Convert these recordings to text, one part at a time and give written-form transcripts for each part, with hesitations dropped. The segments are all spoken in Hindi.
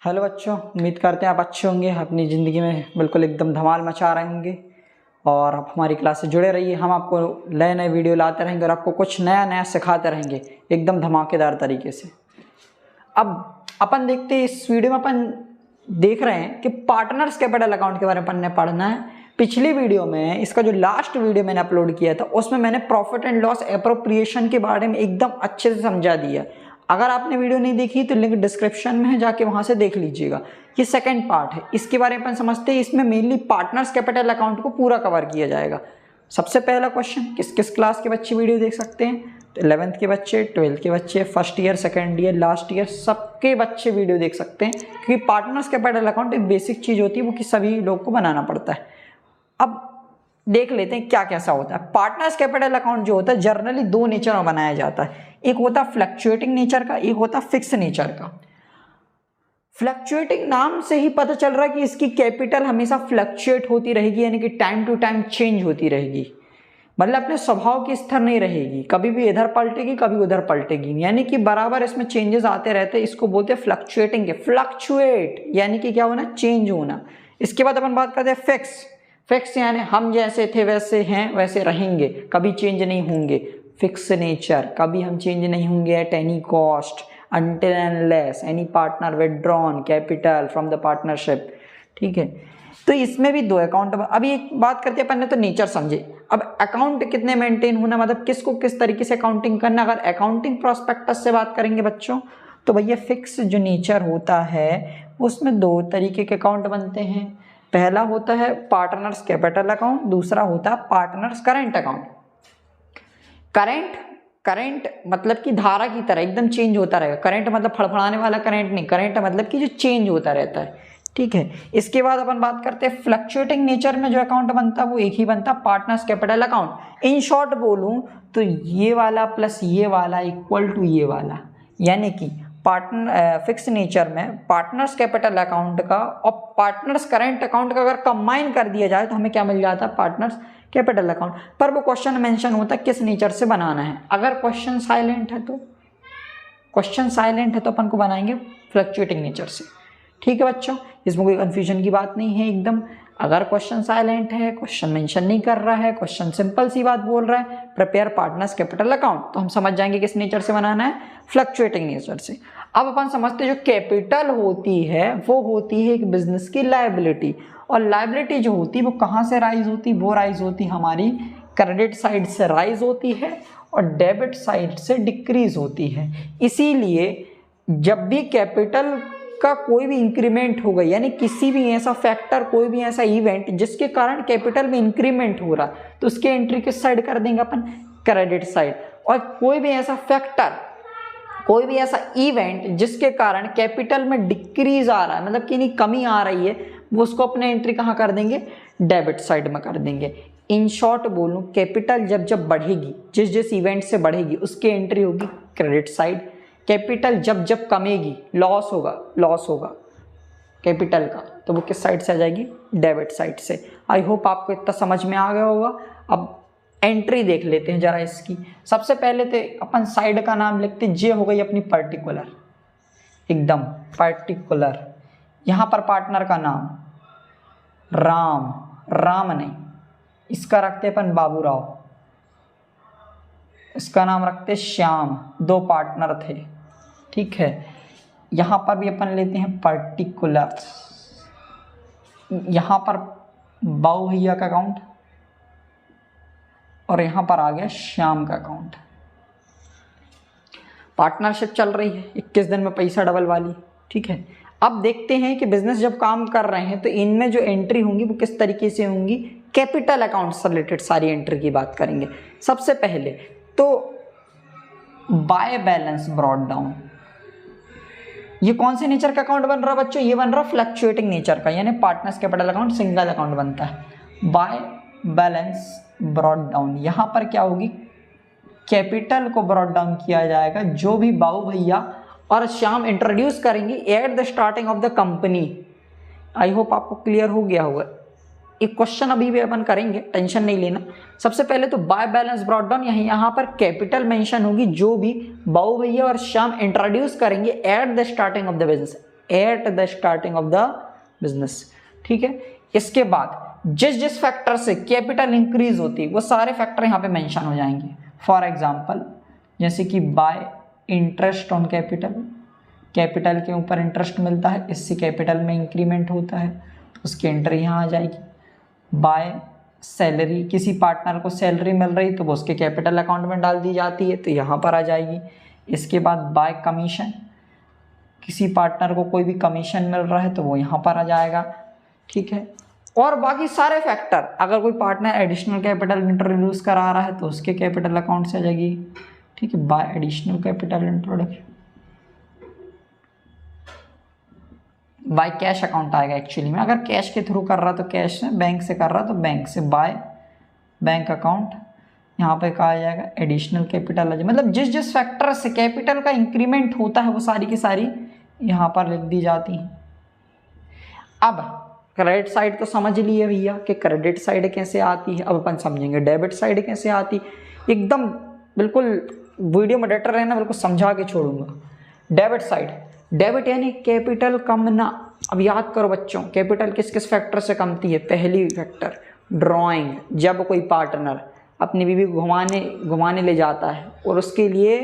हेलो बच्चों, उम्मीद करते हैं आप अच्छे होंगे, अपनी ज़िंदगी में बिल्कुल एकदम धमाल मचा रहे होंगे और आप हमारी क्लास से जुड़े रहिए। हम आपको नए नए वीडियो लाते रहेंगे और आपको कुछ नया नया सिखाते रहेंगे एकदम धमाकेदार तरीके से। अब अपन देखते हैं, इस वीडियो में अपन देख रहे हैं कि पार्टनर्स कैपिटल अकाउंट के बारे में अपन ने पढ़ना है। पिछली वीडियो में, इसका जो लास्ट वीडियो मैंने अपलोड किया था, उसमें मैंने प्रॉफिट एंड लॉस एप्रोप्रिएशन के बारे में एकदम अच्छे से समझा दिया। अगर आपने वीडियो नहीं देखी तो लिंक डिस्क्रिप्शन में है, जाके वहां से देख लीजिएगा। ये सेकंड पार्ट है, इसके बारे में अपन समझते हैं। इसमें मेनली पार्टनर्स कैपिटल अकाउंट को पूरा कवर किया जाएगा। सबसे पहला क्वेश्चन, किस किस क्लास के बच्चे वीडियो देख सकते हैं? तो 11th के बच्चे, 12th के बच्चे, first year, second year, last year, सबके बच्चे वीडियो देख सकते हैं, क्योंकि पार्टनर्स कैपिटल अकाउंट एक बेसिक चीज़ होती है, वो कि सभी लोग को बनाना पड़ता है। अब देख लेते हैं क्या कैसा होता है। पार्टनर्स कैपिटल अकाउंट जो होता है जनरली दो नेचर में बनाया जाता है। एक होता है फ्लक्चुएटिंग नेचर का, एक होता है फिक्स नेचर का। फ्लक्चुएटिंग नाम से ही पता चल रहा है कि इसकी कैपिटल हमेशा फ्लक्चुएट होती रहेगी, यानी कि टाइम टू टाइम चेंज होती रहेगी, मतलब अपने स्वभाव की स्थिर नहीं रहेगी, कभी भी इधर पलटेगी कभी उधर पलटेगी, यानी कि बराबर इसमें चेंजेस आते रहते हैं। इसको बोलते हैं फ्लक्चुएटिंग के। फ्लक्चुएट यानी कि क्या होना, चेंज होना। इसके बाद अपन बात करते हैं फिक्स। फिक्स यानी हम जैसे थे वैसे हैं वैसे रहेंगे, कभी चेंज नहीं होंगे। फिक्स नेचर, कभी हम चेंज नहीं होंगे at any cost, until unless any partner withdrawn capital from the partnership। ठीक है, तो इसमें भी दो अकाउंट। अभी एक बात करते हैं अपन ने, तो नेचर समझे। अब अकाउंट कितने मेंटेन होना, मतलब किसको किस तरीके से अकाउंटिंग करना। अगर अकाउंटिंग प्रोस्पेक्टस से बात करेंगे बच्चों, तो भैया फिक्स जो नेचर होता है उसमें दो तरीके के अकाउंट बनते हैं। पहला होता है पार्टनर्स कैपिटल अकाउंट, दूसरा होता है पार्टनर्स करेंट अकाउंट। करंट मतलब कि धारा की तरह एकदम चेंज होता रहेगा। करंट मतलब फड़फड़ाने वाला करंट नहीं, करंट मतलब कि जो चेंज होता रहता है। ठीक है, इसके बाद अपन बात करते हैं फ्लक्चुएटिंग नेचर में जो अकाउंट बनता है वो एक ही बनता है, partners capital account. In short बोलूं तो ये वाला प्लस ये वाला इक्वल टू ये वाला, यानी कि पार्टनर फिक्स नेचर में पार्टनर्स कैपिटल अकाउंट का और पार्टनर्स करेंट अकाउंट का अगर कंबाइन कर दिया जाए तो हमें क्या मिल जाता है, पार्टनर्स कैपिटल अकाउंट। पर वो क्वेश्चन मेंशन होता है किस नेचर से बनाना है। अगर क्वेश्चन साइलेंट है तो अपन को बनाएंगे फ्लक्चुएटिंग नेचर से। ठीक है बच्चों, इसमें कोई कंफ्यूजन की बात नहीं है एकदम। अगर क्वेश्चन साइलेंट है, क्वेश्चन मेंशन नहीं कर रहा है, क्वेश्चन सिंपल सी बात बोल रहा है, प्रिपेयर पार्टनर्स कैपिटल अकाउंट, तो हम समझ जाएंगे किस नेचर से बनाना है, फ्लक्चुएटिंग नेचर से। अब अपन समझते हैं जो कैपिटल होती है वो होती है एक बिजनेस की लायबिलिटी, और लायबिलिटी जो होती है वो कहाँ से राइज होती है, वो राइज होती है हमारी क्रेडिट साइड से राइज होती है और डेबिट साइड से डिक्रीज होती है। इसीलिए जब भी कैपिटल का कोई भी इंक्रीमेंट होगा, यानी किसी भी ऐसा फैक्टर, कोई भी ऐसा इवेंट जिसके कारण कैपिटल में इंक्रीमेंट हो रहा, तो उसकी एंट्री किस साइड कर देंगे अपन, क्रेडिट साइड। और कोई भी ऐसा फैक्टर, कोई भी ऐसा इवेंट जिसके कारण कैपिटल में डिक्रीज आ रहा है, मतलब कि नहीं कमी आ रही है, वो उसको अपने एंट्री कहाँ कर देंगे, डेबिट साइड में कर देंगे। इन शॉर्ट बोलूं, कैपिटल जब जब बढ़ेगी, जिस जिस इवेंट से बढ़ेगी उसकी एंट्री होगी क्रेडिट साइड। कैपिटल जब जब कमेगी, लॉस होगा कैपिटल का, तो वो किस साइड से आ जाएगी, डेबिट साइड से। आई होप आपको इतना समझ में आ गया होगा। अब एंट्री देख लेते हैं जरा इसकी। सबसे पहले तो अपन साइड का नाम लिखते, जे हो गई अपनी पर्टिकुलर, एकदम पर्टिकुलर। यहाँ पर पार्टनर का नाम राम नहीं, इसका रखते अपन बाबूराव, इसका नाम रखते श्याम, दो पार्टनर थे। ठीक है, यहाँ पर भी अपन लेते हैं पर्टिकुलर, यहाँ पर बाबू भैया का अकाउंट और यहाँ पर आ गया श्याम का अकाउंट। पार्टनरशिप चल रही है 21 दिन में पैसा डबल वाली। ठीक है, अब देखते हैं कि बिजनेस जब काम कर रहे हैं तो इनमें जो एंट्री होंगी वो किस तरीके से होंगी, कैपिटल अकाउंट से रिलेटेड सारी एंट्री की बात करेंगे। सबसे पहले तो बाय बैलेंस ब्रॉट डाउन, ये कौन से नेचर का अकाउंट बन रहा है बच्चों, ये बन रहा फ्लक्चुएटिंग नेचर का, यानी partners capital account single account बनता है। बाय बैलेंस ब्रॉट डाउन, यहाँ पर क्या होगी, कैपिटल को ब्रॉट डाउन किया जाएगा, जो भी बाबू भैया और श्याम इंट्रोड्यूस करेंगे at the starting of the company. I hope आपको क्लियर हो गया होगा। एक क्वेश्चन अभी भी अपन करेंगे, टेंशन नहीं लेना। सबसे पहले तो बाय बैलेंस ब्रॉट डाउन, यहाँ पर कैपिटल मेंशन होगी जो भी बाबू भैया और श्याम इंट्रोड्यूस करेंगे at the starting of the business, at the starting of the business. ठीक है, इसके बाद जिस फैक्टर से कैपिटल इंक्रीज होती है वो सारे फैक्टर यहाँ पे मेंशन हो जाएंगे। फॉर एग्जांपल जैसे कि bye interest on capital, capital के ऊपर इंटरेस्ट मिलता है, इससे कैपिटल में इंक्रीमेंट होता है, तो उसकी एंट्री यहाँ आ जाएगी। बाय सैलरी, किसी पार्टनर को सैलरी मिल रही तो वो उसके कैपिटल अकाउंट में डाल दी जाती है, तो यहाँ पर आ जाएगी। इसके बाद बाय कमीशन, किसी पार्टनर को कोई भी कमीशन मिल रहा है तो वो यहाँ पर आ जाएगा। ठीक है, और बाकी सारे फैक्टर, अगर कोई पार्टनर एडिशनल कैपिटल इंट्रोड्यूस करा रहा है तो उसके कैपिटल अकाउंट से आ जाएगी। ठीक है, bye additional capital introduction, by cash account आएगा एक्चुअली में, अगर कैश के थ्रू कर रहा तो कैश से, बैंक से कर रहा तो बैंक से, बाय बैंक अकाउंट, यहाँ पे कहा जाएगा एडिशनल कैपिटल आ जाए। मतलब जिस फैक्टर से कैपिटल का इंक्रीमेंट होता है वो सारी की सारी यहाँ पर लिख दी जाती हैं। अब क्रेडिट साइड तो समझ लिए भैया कि क्रेडिट साइड कैसे आती है, अब अपन समझेंगे डेबिट साइड कैसे आती है। एकदम बिल्कुल वीडियो में डेटर रहना, बिल्कुल समझा के छोड़ूंगा। डेबिट साइड, डेबिट यानी कैपिटल कमना। अब याद करो बच्चों, कैपिटल किस किस फैक्टर से कमती है। पहली फैक्टर ड्रॉइंग, जब कोई पार्टनर अपनी बीवी को घुमाने ले जाता है और उसके लिए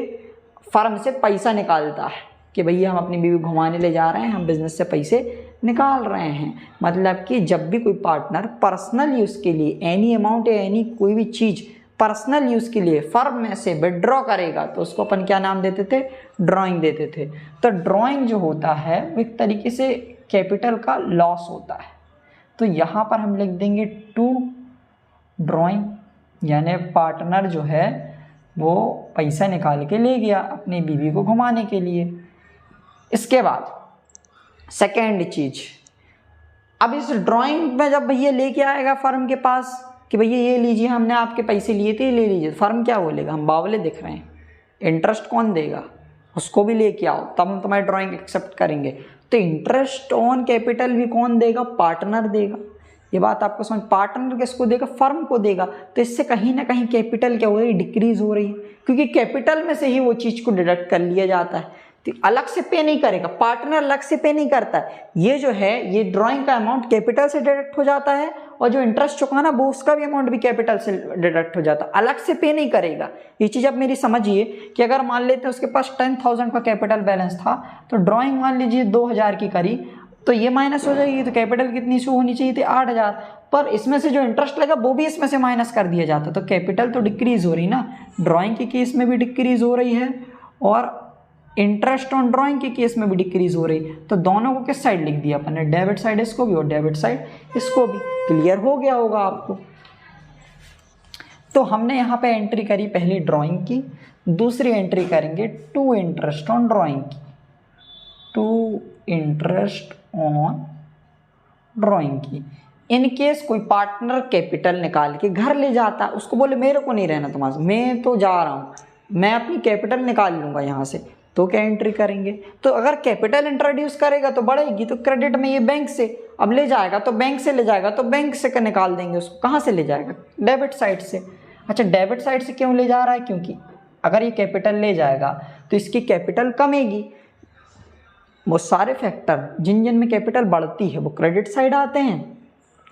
फर्म से पैसा निकालता है कि भैया हम अपनी बीवी घुमाने ले जा रहे हैं, हम बिजनेस से पैसे निकाल रहे हैं। मतलब कि जब भी कोई पार्टनर पर्सनल यूज़ के लिए एनी अमाउंट या एनी कोई भी चीज़ पर्सनल यूज़ के लिए फर्म में से विड्रॉ करेगा तो उसको अपन क्या नाम देते थे, ड्राइंग देते थे। तो ड्राइंग जो होता है वो एक तरीके से कैपिटल का लॉस होता है। तो यहाँ पर हम लिख देंगे टू ड्राइंग, यानी पार्टनर जो है वो पैसा निकाल के ले गया अपनी बीवी को घुमाने के लिए। इसके बाद सेकेंड चीज, अब इस ड्राइंग में जब भैया लेके आएगा फर्म के पास कि भैया ये लीजिए, हमने आपके पैसे लिए थे, ले लीजिए, फर्म क्या बोलेगा, हम बावले दिख रहे हैं, इंटरेस्ट कौन देगा, उसको भी लेके आओ तब हम तुम्हारी ड्राइंग एक्सेप्ट करेंगे। तो इंटरेस्ट ऑन कैपिटल भी कौन देगा, पार्टनर देगा। ये बात आपको समझ, पार्टनर किसको देगा, फर्म को देगा। तो इससे कहीं ना कहीं कैपिटल क्या हो रही है, डिक्रीज हो रही है, क्योंकि कैपिटल में से ही वो चीज़ को डिडक्ट कर लिया जाता है। तो अलग से पे नहीं करेगा, पार्टनर अलग से पे नहीं करता है। ये जो है ये ड्राइंग का अमाउंट कैपिटल से डिडक्ट हो जाता है, और जो इंटरेस्ट चुकाना वो उसका भी अमाउंट भी कैपिटल से डिडक्ट हो जाता है, अलग से पे नहीं करेगा। ये चीज़ आप मेरी समझिए कि अगर मान लेते हैं उसके पास 10,000 का कैपिटल बैलेंस था, तो ड्राइंग मान लीजिए 2,000 की करी, तो ये माइनस हो जाएगी, तो कैपिटल कितनी शो होनी चाहिए थी, 8,000, पर इसमें से जो इंटरेस्ट लगा वो भी इसमें से माइनस कर दिया जाता, तो कैपिटल तो डिक्रीज हो रही ना। ड्राइंग के केस में भी डिक्रीज हो रही है और इंटरेस्ट ऑन ड्राइंग के केस में भी डिक्रीज हो रही। तो दोनों को किस साइड लिख दिया अपन ने, डेबिट साइड इसको भी और डेबिट साइड इसको भी। क्लियर हो गया होगा आपको। तो हमने यहाँ पे एंट्री करी पहली ड्राइंग की, दूसरी एंट्री करेंगे टू इंटरेस्ट ऑन ड्राइंग की, टू इंटरेस्ट ऑन ड्राइंग की। इन केस कोई पार्टनर कैपिटल निकाल के घर ले जाता, उसको बोले मेरे को नहीं रहना तुम्हारे, मैं तो जा रहा हूँ, मैं अपनी कैपिटल निकाल लूँगा यहाँ से, तो क्या एंट्री करेंगे। तो अगर कैपिटल इंट्रोड्यूस करेगा तो बढ़ेगी, तो क्रेडिट में ये बैंक से, अब ले जाएगा तो बैंक से ले जाएगा, तो बैंक से निकाल देंगे उसको। कहाँ से ले जाएगा, डेबिट साइड से। अच्छा, डेबिट साइड से क्यों ले जा रहा है, क्योंकि अगर ये कैपिटल ले जाएगा तो इसकी कैपिटल कमेगी। वो सारे फैक्टर जिन जिन में कैपिटल बढ़ती है वो क्रेडिट साइड आते हैं,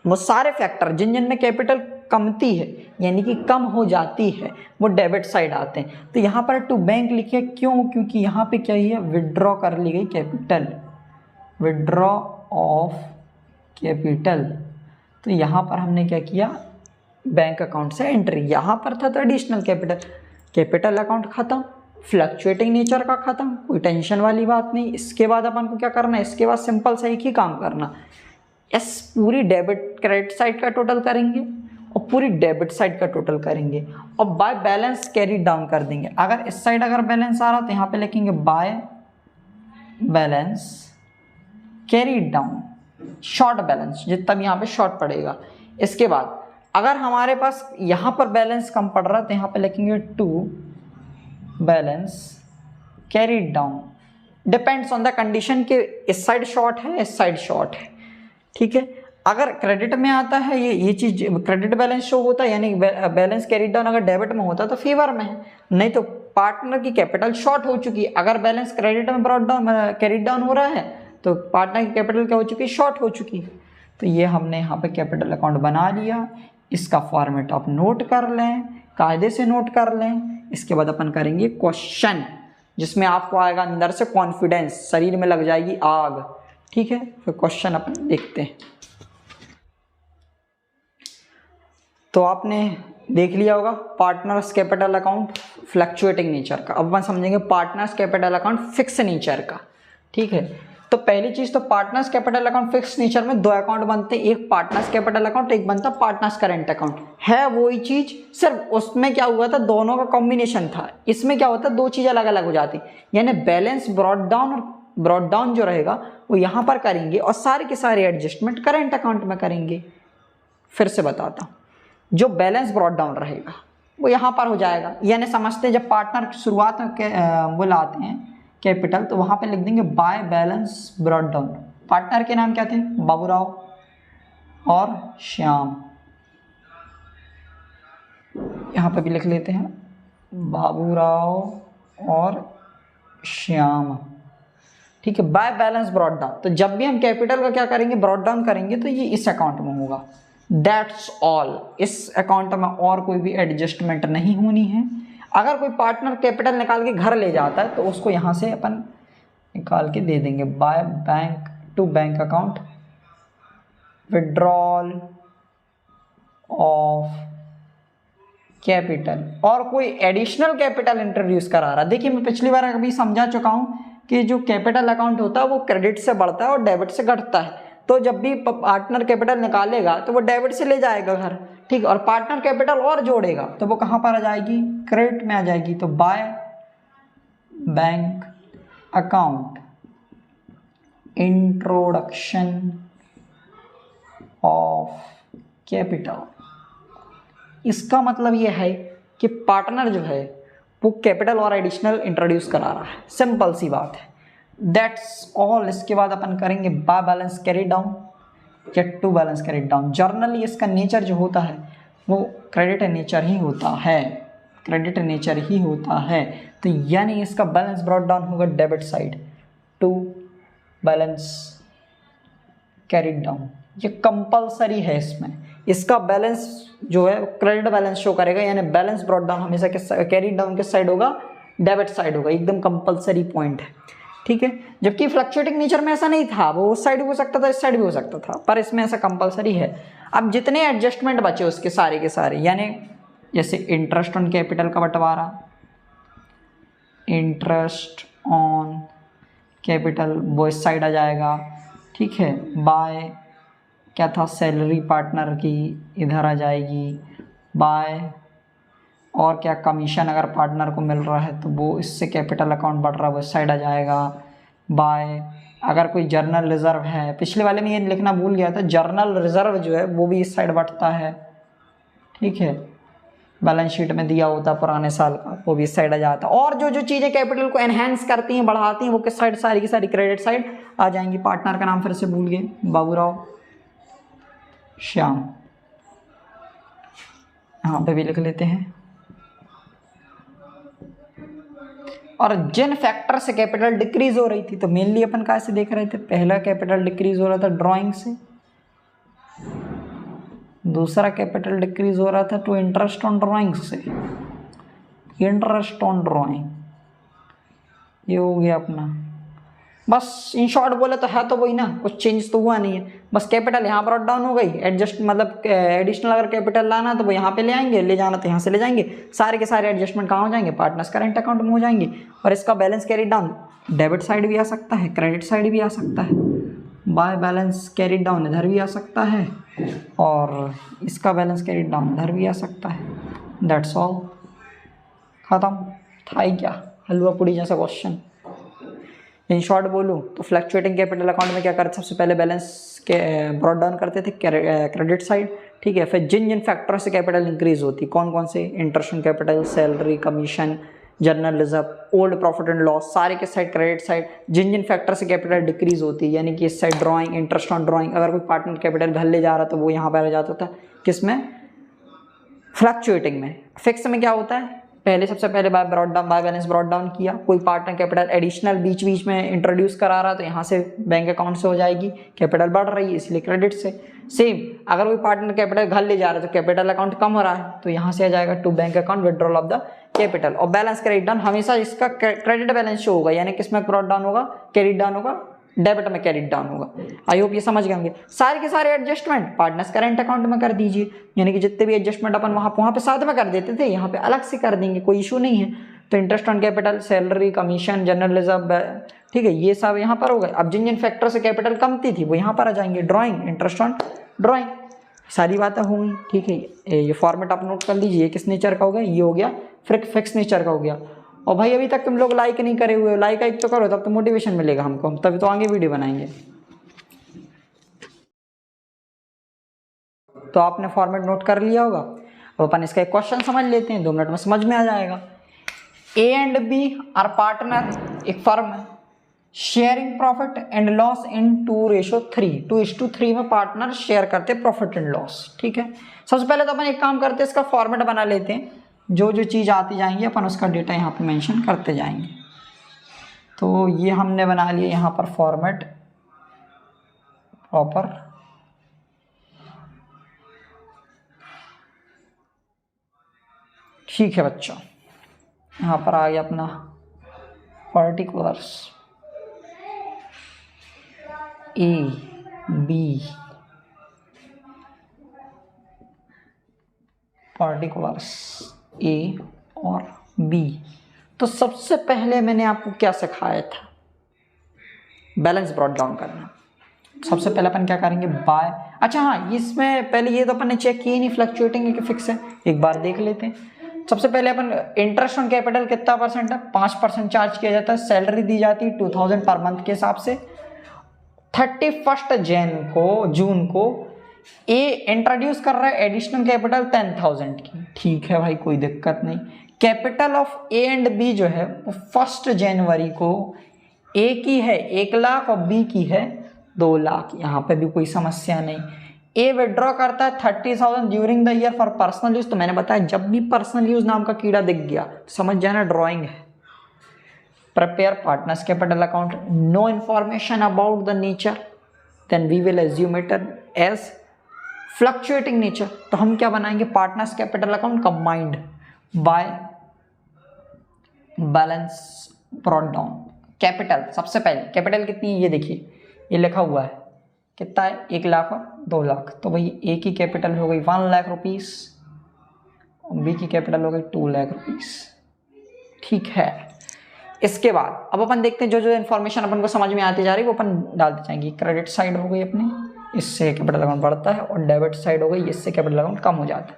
वो सारे फैक्टर जिन जिन में कैपिटल कमती है यानी कि कम हो जाती है वो डेबिट साइड आते हैं। तो यहाँ पर टू बैंक लिखे क्यों, क्योंकि यहाँ पे क्या है, विड्रॉ कर ली गई कैपिटल, विड्रॉ ऑफ कैपिटल। तो यहाँ पर हमने क्या किया, बैंक अकाउंट से एंट्री, यहाँ पर था तो एडिशनल कैपिटल, कैपिटल अकाउंट खत्म, फ्लक्चुएटिंग नेचर का खत्म, कोई टेंशन वाली बात नहीं। इसके बाद अपन को क्या करना है, इसके बाद सिंपल सा एक ही काम करना, इस पूरी डेबिट क्रेडिट साइड का टोटल करेंगे और पूरी डेबिट साइड का टोटल करेंगे और बाय बैलेंस कैरी डाउन कर देंगे। अगर इस साइड अगर बैलेंस आ रहा तो यहाँ पे लिखेंगे bye balance carry down, short balance, जितना भी यहाँ पे शॉर्ट पड़ेगा। इसके बाद अगर हमारे पास यहाँ पर बैलेंस कम पड़ रहा है तो यहाँ पे लिखेंगे to balance carry down, depends on the condition के इस साइड शॉर्ट है इस साइड शॉर्ट है, ठीक है। अगर क्रेडिट में आता है ये चीज क्रेडिट बैलेंस शो होता है, यानी बैलेंस कैरी डाउन अगर डेबिट में होता तो फेवर में है, नहीं तो पार्टनर की कैपिटल शॉर्ट हो चुकी है। अगर बैलेंस क्रेडिट में ब्रॉट डाउन कैरी डाउन हो रहा है तो पार्टनर की कैपिटल क्या हो चुकी, शॉर्ट हो चुकी। तो ये हमने यहाँ पे कैपिटल अकाउंट बना लिया। इसका फॉर्मेट आप नोट कर लें, कायदे से नोट कर लें। इसके बाद अपन करेंगे क्वेश्चन, जिसमें आपको आएगा अंदर से कॉन्फिडेंस, शरीर में लग जाएगी आग। ठीक है, फिर क्वेश्चन अपन देखते हैं। तो आपने देख लिया होगा partners capital account fluctuating nature का। अब अपन समझेंगे partners capital account fix nature का। ठीक है, तो पहली चीज तो partners capital account fix nature में दो अकाउंट बनते हैं, एक पार्टनर्स कैपिटल अकाउंट, एक बनता पार्टनर्स करेंट अकाउंट। है वही चीज, सिर्फ उसमें क्या हुआ था, दोनों का कॉम्बिनेशन था। इसमें क्या होता है, दो चीज अलग अलग हो जाती, यानी बैलेंस ब्रॉड डाउन, और ब्रॉड डाउन जो रहेगा वो यहाँ पर करेंगे और सारे के सारे एडजस्टमेंट करेंट अकाउंट में करेंगे। फिर से बताता हूँ, जो बैलेंस ब्रॉड डाउन रहेगा वो यहाँ पर हो जाएगा। यानी समझते हैं जब पार्टनर की शुरुआत में वो लाते हैं कैपिटल, तो वहाँ पे लिख देंगे by balance brought down. Partner के नाम क्या थे, बाबूराव और श्याम। यहाँ पे भी लिख लेते हैं बाबूराव और श्याम। ठीक है, बाय बैलेंस ब्रॉड डाउन। तो जब भी हम कैपिटल का क्या करेंगे, ब्रॉड डाउन करेंगे, तो ये इस अकाउंट में होगा। That's all. इस अकाउंट में और कोई भी एडजस्टमेंट नहीं होनी है। अगर कोई पार्टनर कैपिटल निकाल के घर ले जाता है तो उसको यहाँ से अपन निकाल के दे देंगे, by bank to bank account withdrawal of capital. और कोई एडिशनल कैपिटल इंट्रोड्यूस करा रहा। देखिए मैं पिछली बार अभी समझा चुका हूँ कि जो कैपिटल अकाउंट होता है वो क्रेडिट से बढ़ता है और डेबिट से घटता है। तो जब भी पार्टनर कैपिटल निकालेगा तो वो डेबिट से ले जाएगा घर, ठीक, और पार्टनर कैपिटल और जोड़ेगा तो वो कहाँ पर आ जाएगी, क्रेडिट में आ जाएगी। तो by bank account introduction of capital. इसका मतलब ये है कि पार्टनर जो है वो कैपिटल और एडिशनल इंट्रोड्यूस करा रहा है, सिंपल सी बात है। That's all. इसके बाद अपन करेंगे बाय बैलेंस कैरी डाउन या to balance carry down. Generally इसका नेचर जो होता है वो क्रेडिट नेचर ही होता है, क्रेडिट नेचर ही होता है। तो यानी इसका बैलेंस ब्रॉट डाउन होगा debit side, to balance carried down. ये कंपलसरी है इसमें। इसका बैलेंस जो है क्रेडिट बैलेंस शो करेगा, यानी बैलेंस ब्रॉट डाउन हमेशा किस कैरीड डाउन किस साइड होगा, डेबिट साइड होगा। एकदम कंपलसरी पॉइंट है, ठीक है। जबकि फ्लक्चुएटिंग नेचर में ऐसा नहीं था, वो उस साइड भी हो सकता था, इस साइड भी हो सकता था, पर इसमें ऐसा कंपलसरी है। अब जितने एडजस्टमेंट बचे उसके सारे के सारे, यानी जैसे इंटरेस्ट ऑन कैपिटल का बंटवारा, इंटरेस्ट ऑन कैपिटल वो इस साइड आ जाएगा, ठीक है। बाय क्या था, सैलरी पार्टनर की इधर आ जाएगी। बाय और क्या, कमीशन अगर पार्टनर को मिल रहा है तो वो इससे कैपिटल अकाउंट बढ़ रहा है वो इस साइड आ जाएगा। बाय अगर कोई जर्नल रिजर्व है, पिछले वाले में ये लिखना भूल गया था, जर्नल रिजर्व जो है वो भी इस साइड बढ़ता है, ठीक है। बैलेंस शीट में दिया होता पुराने साल का, वो भी इस साइड आ जाता। और जो जो चीज़ें कैपिटल को एनहेंस करती हैं, बढ़ाती हैं, वो किस साइड, सारी की सारी क्रेडिट साइड आ जाएंगी। पार्टनर का नाम फिर से भूल गए, बाबूराव श्याम, यहाँ पे भी लिख लेते हैं। और जिन फैक्टर से कैपिटल डिक्रीज हो रही थी, तो मेनली अपन कहाँ से देख रहे थे, पहला कैपिटल डिक्रीज हो रहा था ड्राइंग से, दूसरा कैपिटल डिक्रीज हो रहा था टू इंटरेस्ट ऑन ड्राइंग से, इंटरेस्ट ऑन ड्राइंग ये हो गया अपना। बस इन शॉर्ट बोले तो है तो वही ना, कुछ चेंज तो हुआ नहीं है, बस कैपिटल यहाँ ब्रॉट डाउन हो गई, एडजस्ट मतलब एडिशनल अगर कैपिटल लाना तो वो यहाँ पे ले आएंगे, ले जाना तो यहाँ से ले जाएंगे, सारे के सारे एडजस्टमेंट कहाँ हो जाएंगे, पार्टनर्स करेंट अकाउंट में हो जाएंगे। और इसका balance carry down debit side भी आ सकता है, क्रेडिट साइड भी आ सकता है। बाय बैलेंस कैरी डाउन इधर भी आ सकता है और इसका बैलेंस कैरी डाउन इधर भी आ सकता है। दैट्स ऑल, खत्म। था ही क्या, हलवा पूड़ी जैसा क्वेश्चन। इन शॉर्ट बोलूँ तो फ्लक्चुएटिंग कैपिटल अकाउंट में क्या करते, सबसे पहले बैलेंस के ब्रॉट डाउन करते थे क्रेडिट साइड, ठीक है। फिर जिन जिन फैक्टर से कैपिटल इंक्रीज होती, कौन कौन से, interest on capital, salary, commission, journal reserve, old profit and loss, सारे के साइड क्रेडिट साइड। जिन जिन फैक्टर से कैपिटल डिक्रीज होती, यानी कि इस side drawing, interest on drawing, अगर कोई पार्टनर कैपिटल घर ले जा रहा तो वो यहाँ पर आ जाता था, किस में, फ्लक्चुएटिंग में। फिक्स में क्या होता है, पहले सबसे पहले बाय बैलेंस ब्रॉट डाउन किया, कोई पार्टनर कैपिटल एडिशनल बीच बीच में इंट्रोड्यूस करा रहा तो यहाँ से बैंक अकाउंट से हो जाएगी, कैपिटल बढ़ रही है इसलिए क्रेडिट से। सेम अगर कोई पार्टनर कैपिटल घर ले जा रहा है तो कैपिटल अकाउंट कम हो रहा है तो यहाँ से आ जाएगा to bank account withdrawal of the capital. और बैलेंस क्रेडिट डाउन हमेशा इसका क्रेडिट बैलेंस शो होगा, यानी किसमें ब्रॉट डाउन होगा, क्रेडिट डाउन होगा, डेबिट में क्रेडिट डाउन होगा। आई होप ये समझ गए होंगे। सारे के सारे एडजस्टमेंट पार्टनर्स करेंट अकाउंट में कर दीजिए, यानी कि जितने भी एडजस्टमेंट अपन वहाँ पे साथ में कर देते थे यहाँ पे अलग से कर देंगे, कोई इशू नहीं है। तो interest on capital, salary, commission, general reserve, ठीक है, ये सब यहाँ पर हो गए। अब जिन जिन फैक्टर से कैपिटल कमती थी वो यहाँ पर आ जाएंगे, ड्राइंग, इंटरेस्ट ऑन ड्राइंग, सारी बातें होंगी। ठीक है, ये फॉर्मेट आप नोट कर लीजिए, किस नेचर का हो गया, ये हो गया फिक्स नेचर का हो गया। और भाई अभी तक तुम लोग लाइक नहीं करे हुए हो, लाइक एक तो करो, तब तो मोटिवेशन मिलेगा हमको, हम तभी तो आगे वीडियो बनाएंगे। तो आपने फॉर्मेट नोट कर लिया होगा। अब अपन इसका एक क्वेश्चन समझ लेते हैं, 2 मिनट में समझ में आ जाएगा। A and B are partner, एक फर्म है, sharing profit and loss in 2:3, 2:3 में पार्टनर शेयर करते प्रॉफिट एंड लॉस। ठीक है, सबसे पहले तो अपन एक काम करते हैं, इसका फॉर्मेट बना लेते हैं, जो जो चीज़ आती जाएंगी अपन उसका डेटा यहाँ पे मेंशन करते जाएंगे। तो ये हमने बना लिया यहाँ पर फॉर्मेट प्रॉपर। ठीक है बच्चों, यहाँ पर आ गया अपना पर्टिकुलर्स ए बी, पार्टिकुलर्स ए और बी। तो सबसे पहले मैंने आपको क्या सिखाया था, बैलेंस ब्रॉट डाउन करना। सबसे पहले अपन क्या करेंगे, बाय, अच्छा हाँ, इसमें पहले ये तो अपन ने चेक किया नहीं फ्लक्चुएटिंग है कि फिक्स है, एक बार देख लेते हैं। सबसे पहले अपन इंटरेस्ट ऑन कैपिटल कितना परसेंट है, 5% चार्ज किया जाता है। सैलरी दी जाती है 2000 पर मंथ के हिसाब से। 31 जून को ए इंट्रोड्यूस कर रहा है एडिशनल कैपिटल 10,000 की। ठीक है भाई, कोई दिक्कत नहीं। Capital of A and B जो है वो 1 जनवरी को ए की है 1 लाख और बी की है 2 लाख। यहाँ पे भी कोई समस्या नहीं। ए विड्रॉ करता है 30,000 during the year for personal use. तो मैंने बताया जब भी पर्सनल यूज नाम का कीड़ा दिख गया समझ जाना ड्राइंग है। Prepare partners capital account, no information about the nature, then we will assume it as fluctuating nature. तो हम क्या बनाएंगे, partners capital account combined by balance brought down. Capital सबसे पहले कैपिटल कितनी है ये देखिए, ये लिखा हुआ है कितना है, 1 लाख और 2 लाख। तो भाई ए की कैपिटल हो गई 1 लाख रुपीस और बी की कैपिटल हो गई 2 लाख रुपीस। ठीक है, इसके बाद अब अपन देखते हैं जो जो इन्फॉर्मेशन अपन को समझ में आती जा रही है वो अपन डालते जाएंगे। क्रेडिट साइड हो गई अपनी, इससे कैपिटल अकाउंट बढ़ता है, और डेबिट साइड हो गई, इससे कैपिटल अकाउंट कम हो जाता है।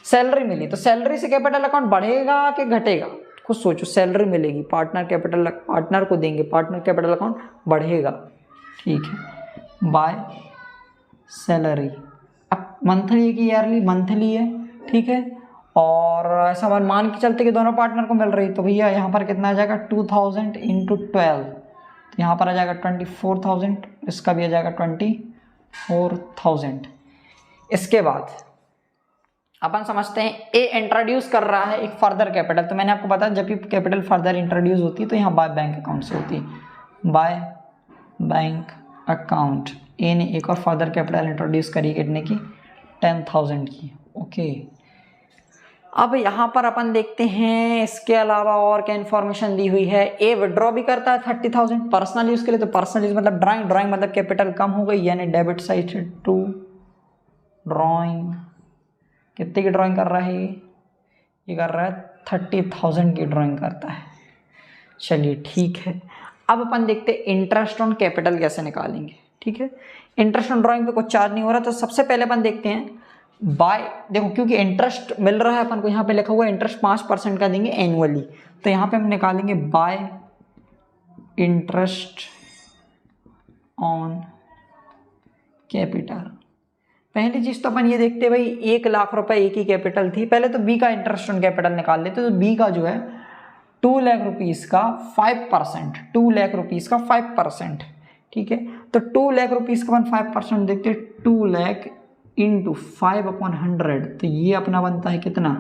सैलरी मिली तो सैलरी से कैपिटल अकाउंट बढ़ेगा कि घटेगा, खुद सोचो। सैलरी मिलेगी, पार्टनर को देंगे, पार्टनर कैपिटल अकाउंट बढ़ेगा। ठीक है, बाय सैलरी। अब मंथली की ईयरली, मंथली है, ठीक है, और ऐसा मान के चलते कि दोनों पार्टनर को मिल रही, तो भैया यहाँ पर कितना आ जाएगा 2000 × 12, तो यहाँ पर आ जाएगा 24,000, इसका भी आ जाएगा 24,000। इसके बाद अपन समझते हैं ए इंट्रोड्यूस कर रहा है एक फर्दर कैपिटल। तो मैंने आपको बताया जब भी कैपिटल फर्दर इंट्रोड्यूस होती है तो यहाँ बाय बैंक अकाउंट से होती है। बाय बैंक अकाउंट, ए ने एक और फर्दर कैपिटल इंट्रोड्यूस करी कितने की, 10,000 की। ओके, अब यहाँ पर अपन देखते हैं इसके अलावा और क्या इन्फॉर्मेशन दी हुई है। ए विड्रॉ भी करता है 30,000 पर्सनल यूज के लिए। तो पर्सनल यूज मतलब ड्राइंग मतलब कैपिटल कम हो गई, यानी डेबिट साइड टू ड्राइंग। कितने की ड्राइंग कर रहा है ये कर रहा है 30,000 की ड्राइंग करता है। चलिए ठीक है, अब अपन देखते हैं इंटरेस्ट ऑन कैपिटल कैसे निकालेंगे। ठीक है, इंटरेस्ट ऑन ड्राइंग पे कुछ चार्ज नहीं हो रहा, तो सबसे पहले अपन देखते हैं बाय, देखो क्योंकि इंटरेस्ट मिल रहा है अपन को, यहाँ पे लिखा हुआ है इंटरेस्ट 5% का देंगे एनुअली, तो यहाँ पे हम निकालेंगे बाय इंटरेस्ट ऑन कैपिटल। पहली चीज तो अपन ये देखते हैं भाई 1 लाख रुपए ए की कैपिटल थी, पहले तो बी का इंटरेस्ट ऑन कैपिटल निकाल लेते। तो बी का जो है 2 लाख रुपीस का 5%, 2 लाख रुपीस का 5%। ठीक है, तो 2 लाख रुपीस का 5% देखते, 2 लाख × 5/100, तो ये अपना बनता है कितना,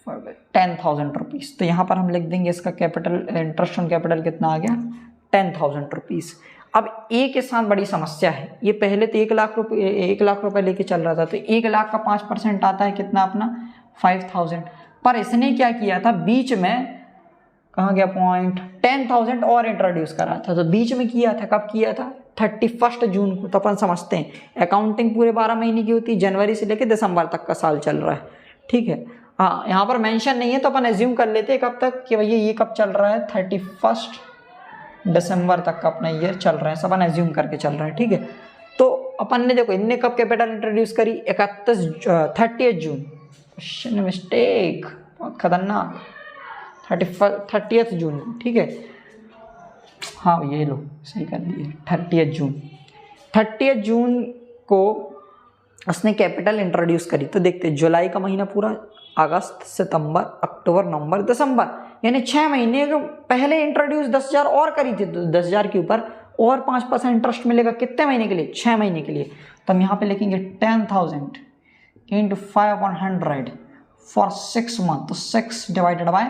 10,000 रुपीज़। तो यहाँ पर हम लिख देंगे इसका कैपिटल, इंटरेस्ट ऑन कैपिटल कितना आ गया 10,000 रुपीज़। अब एक के साथ बड़ी समस्या है, ये पहले तो 1 लाख रुपए लेके चल रहा था, तो 1 लाख का 5% आता है कितना अपना 5,000। पर इसने क्या किया था बीच में, कहाँ गया पॉइंट, 10,000 और इंट्रोड्यूस करा था। तो बीच में किया था, कब किया था 31 जून को। तो अपन समझते हैं अकाउंटिंग पूरे 12 महीने की होती है, जनवरी से लेकर दिसंबर तक का साल चल रहा है, ठीक है। हाँ, यहाँ पर मेंशन नहीं है तो अपन एज्यूम कर लेते हैं कब तक कि भैया ये कब चल रहा है 31 दिसंबर तक का अपना ईयर चल रहा है, सब अपन एज्यूम करके चल रहा है, ठीक है। तो अपन ने देखो इनने कब कैपिटल इंट्रोड्यूस करी 30 जून। क्वेश्चन मिस्टेक, बहुत खतरनाक, 30 जून को, ठीक है। हाँ ये लो सही कर दिए, 30 जून को उसने कैपिटल इंट्रोड्यूस करी। तो देखते जुलाई का महीना पूरा, अगस्त, सितंबर, अक्टूबर, नवंबर, दिसंबर, यानी 6 महीने के पहले इंट्रोड्यूस 10,000 और करी थी। तो 10,000 के ऊपर और 5% इंटरेस्ट मिलेगा कितने महीने के लिए 6 महीने के लिए। तो हम यहाँ पे लिखेंगे 10,000 इंटू 5/100 फॉर 6 मंथ। तो 6 डिवाइडेड बाय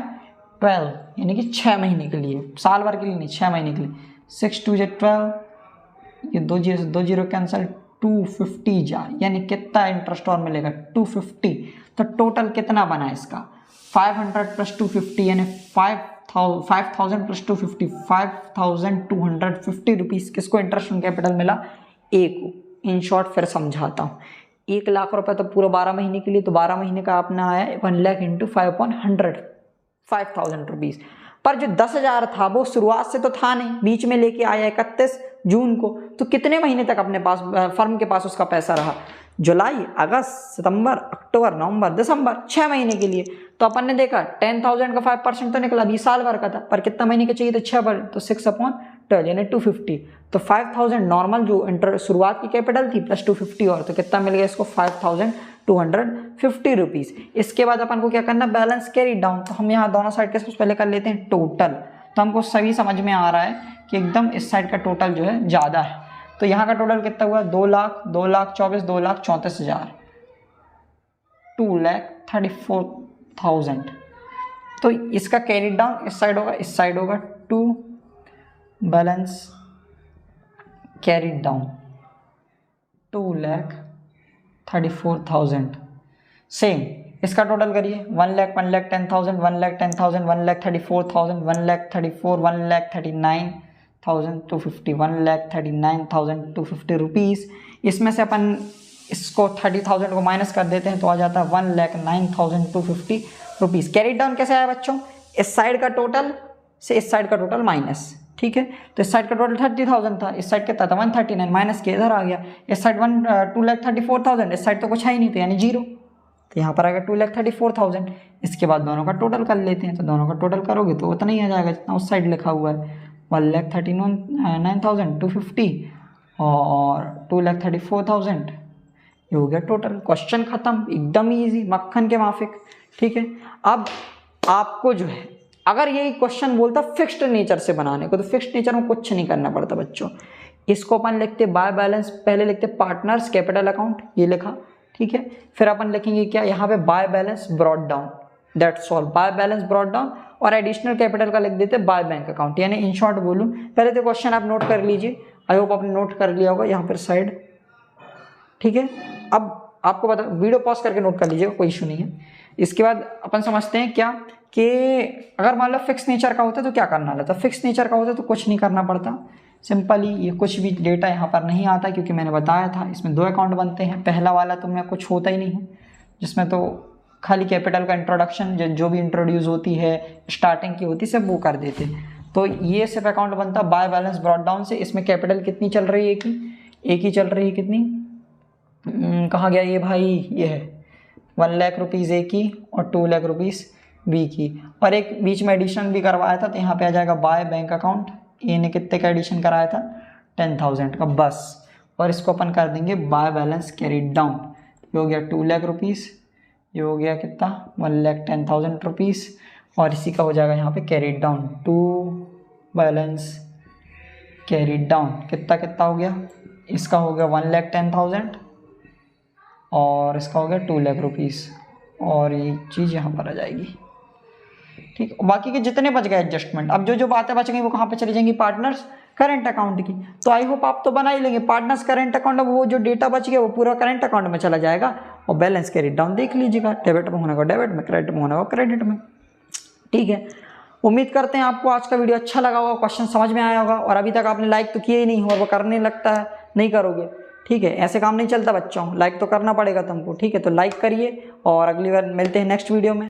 12 यानी कि 6 महीने के लिए, साल भर के लिए नहीं, 6 महीने के लिए। 6 2 12, ये 2 जीरो कैंसिल, 250 जा, यानी कितना इंटरेस्ट और मिलेगा 250। तो टोटल कितना बना इसका 500 प्लस 250 यानी 5,000 प्लस 250 5,250 रुपीज़ किसको इंटरेस्ट ऑन कैपिटल मिला, ए को। इन शॉर्ट फिर समझाता हूँ, 1 लाख रुपए तो पूरा 12 महीने के लिए, तो 12 महीने का अपना आया 1 लाख इंटू 5/100 5,000 रुपीज़। पर जो 10,000 था वो शुरुआत से तो था नहीं, बीच में लेके आया 31 जून को। तो कितने महीने तक अपने पास फर्म के पास उसका पैसा रहा, जुलाई, अगस्त, सितंबर, अक्टूबर, नवंबर, दिसंबर, 6 महीने के लिए। तो अपन ने देखा 10,000 का 5% तो निकला, 20 साल भर का था, पर कितना महीने के चाहिए, तो 6 बार, तो 6/12 यानी 250। तो 5,000 नॉर्मल जो शुरुआत की कैपिटल थी प्लस 250 और, तो कितना मिल गया इसको 5,250 रुपीज़। इसके बाद अपन को क्या करना, बैलेंस कैरी डाउन। तो हम यहाँ दोनों साइड के सबसे पहले कर लेते हैं टोटल। तो हमको सभी समझ में आ रहा है कि एकदम इस साइड का टोटल जो है ज़्यादा है। तो यहाँ का टोटल कितना हुआ 2,24,000 2,34,000 2,34,000। तो इसका कैरी डाउन इस साइड होगा, इस साइड होगा 2 बैलेंस कैरी डाउन 2,34,000। सेम इसका टोटल करिए 1 लाख 1,10,000 1,10,000 1,34,000 1,34,000 1,39,250 1,39,250 रुपीज़। इसमें से अपन इसको 30,000 को माइनस कर देते हैं तो आ जाता है 1,09,250 रुपीज़। कैरी डाउन कैसे आया बच्चों, इस साइड का टोटल से इस साइड का टोटल माइनस, ठीक है। तो इस साइड का टोटल 30,000 था, इस साइड कितना था 139 माइनस के इधर आ गया। इस साइड 2,34,000, इस साइड तो कुछ है ही नहीं, तो यानी 0। तो यहाँ पर आएगा 2,34,000। इसके बाद दोनों का टोटल कर लेते हैं, तो दोनों का टोटल करोगे तो उतना ही आ जाएगा जितना उस साइड लिखा हुआ है 1,39,250 और 2,34,000। ये हो गया टोटल। क्वेश्चन खत्म, एकदम ईजी, मक्खन के माफिक, ठीक है। अब आपको जो है अगर यही क्वेश्चन बोलता फिक्स्ड नेचर से बनाने को, तो फिक्स्ड नेचर में कुछ नहीं करना पड़ता बच्चों। इसको अपन लिखते बाय बैलेंस, पहले लिखते पार्टनर्स कैपिटल अकाउंट, ये लिखा, ठीक है। फिर अपन लिखेंगे क्या यहाँ पे bye balance brought down, that's all, bye balance brought down. और एडिशनल कैपिटल का लिख देते बाय बैंक अकाउंट। यानी इन शॉर्ट बोलूँ, पहले तो क्वेश्चन आप नोट कर लीजिए, आई होप आपने नोट कर लिया होगा यहाँ पर साइड, ठीक है। अब आपको बता, वीडियो पॉज करके नोट कर लीजिएगा, कोई इशू नहीं है। इसके बाद अपन समझते हैं क्या कि अगर मान लो फिक्स नेचर का होता है तो क्या करना रहता है। फिक्स नेचर का होता है तो कुछ नहीं करना पड़ता, सिंपली ये कुछ भी डेटा यहाँ पर नहीं आता, क्योंकि मैंने बताया था इसमें 2 अकाउंट बनते हैं। पहला वाला तो में कुछ होता ही नहीं है, जिसमें तो खाली कैपिटल का इंट्रोडक्शन जो भी इंट्रोड्यूस होती है स्टार्टिंग की होती है सब वो कर देते। तो ये सिर्फ अकाउंट बनता बाय बैलेंस ब्रॉट डाउन से। इसमें कैपिटल कितनी चल रही है, एक ही चल रही है, कितनी कहाँ गया ये भाई, ये है 1 लाख रुपीज़ ए की और 2 लाख रुपीज़ बी की, और एक बीच में एडिशन भी करवाया था। तो यहाँ पे आ जाएगा बाय बैंक अकाउंट, ए ने कितने का एडिशन कराया था 10,000 का बस। और इसको अपन कर देंगे बाय बैलेंस कैरी डाउन, ये हो गया 2 लाख रुपीज़, ये हो गया कितना 1,10,000 रुपीज़, और इसी का हो जाएगा यहाँ पे carry down 2 balance carry down. कितना कितना हो गया, इसका हो गया 1,10,000 और इसका हो गया 2 लाख रुपीज़, और ये चीज़ यहाँ पर आ जाएगी। ठीक, बाकी के जितने बच गए एडजस्टमेंट, अब जो जो बातें बच गई वो कहाँ पे चली जाएंगी, पार्टनर्स करंट अकाउंट की। तो आई होप आप तो बना ही लेंगे पार्टनर्स करंट अकाउंट, वो जो डेटा बच गया वो पूरा करंट अकाउंट में चला जाएगा और बैलेंस कैरी डाउन देख लीजिएगा, डेबिट में होने को डेबिट में, क्रेडिट में होने को क्रेडिट में। ठीक है, उम्मीद करते हैं आपको आज का वीडियो अच्छा लगा होगा, क्वेश्चन समझ में आया होगा, और अभी तक आपने लाइक तो किए ही नहीं हो और वो करने लगता है नहीं करोगे। ठीक है, ऐसे काम नहीं चलता बच्चों, लाइक तो करना पड़ेगा तुमको। ठीक है, तो लाइक करिए और अगली बार मिलते हैं नेक्स्ट वीडियो में।